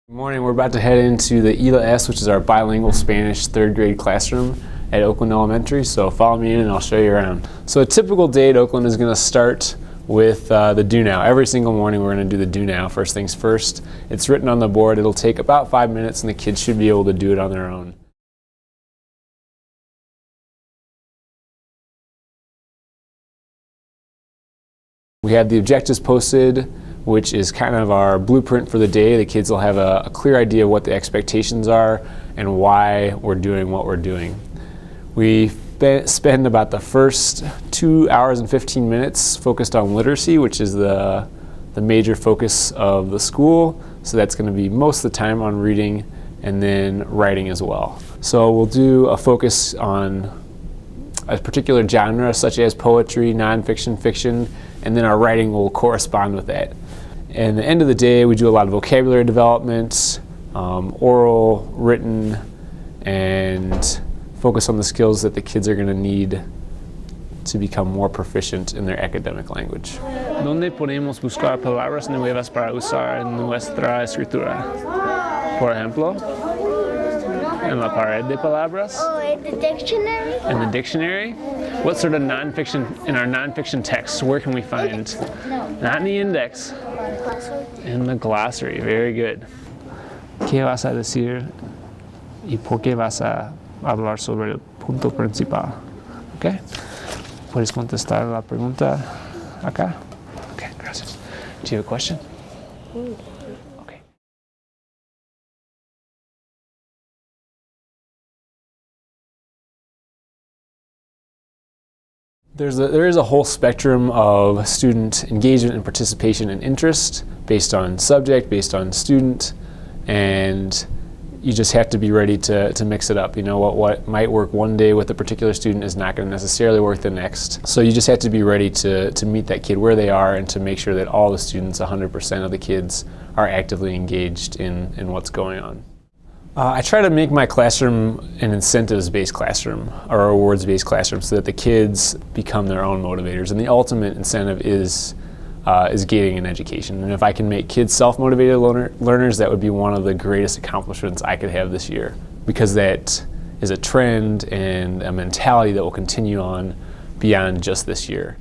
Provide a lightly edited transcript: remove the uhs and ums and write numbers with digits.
Good morning. We're about to head into the ELA-S, which is our bilingual Spanish third grade classroom at Oakland Elementary. So follow me in and I'll show you around. So a typical day at Oakland is going to start with the do now. Every single morning we're going to do the do now, first things first. It's written on the board. It'll take about 5 minutes and the kids should be able to do it on their own. We have the objectives posted, which is kind of our blueprint for the day. The kids will have a clear idea of what the expectations are and why we're doing what we're doing. We spend about the first 2 hours and 15 minutes focused on literacy, which is the major focus of the school. So that's going to be most of the time on reading and then writing as well. So we'll do a focus on a particular genre such as poetry, nonfiction, fiction, and then our writing will correspond with that. And the end of the day, we do a lot of vocabulary development, oral, written, and focus on the skills that the kids are going to need to become more proficient in their academic language. ¿Dónde podemos buscar palabras nuevas para usar en nuestra escritura? Por ejemplo, en la pared de palabras. Oh, in the dictionary? In the dictionary? What sort of nonfiction, in our nonfiction texts, where can we find? No. Not in the index. In the glossary, very good. ¿Qué vas a decir y por qué vas a hablar sobre el punto principal? Okay. ¿Puedes contestar la pregunta acá? Okay, gracias. Do you have a question? Okay. There is a whole spectrum of student engagement and participation and interest based on subject, based on student, and you just have to be ready to mix it up. You know, what might work one day with a particular student is not going to necessarily work the next. So you just have to be ready to meet that kid where they are and to make sure that all the students, 100% of the kids, are actively engaged in what's going on. I try to make my classroom an incentives-based classroom or a rewards-based classroom so that the kids become their own motivators. And the ultimate incentive is gaining an education. And if I can make kids self-motivated learners, that would be one of the greatest accomplishments I could have this year, because that is a trend and a mentality that will continue on beyond just this year.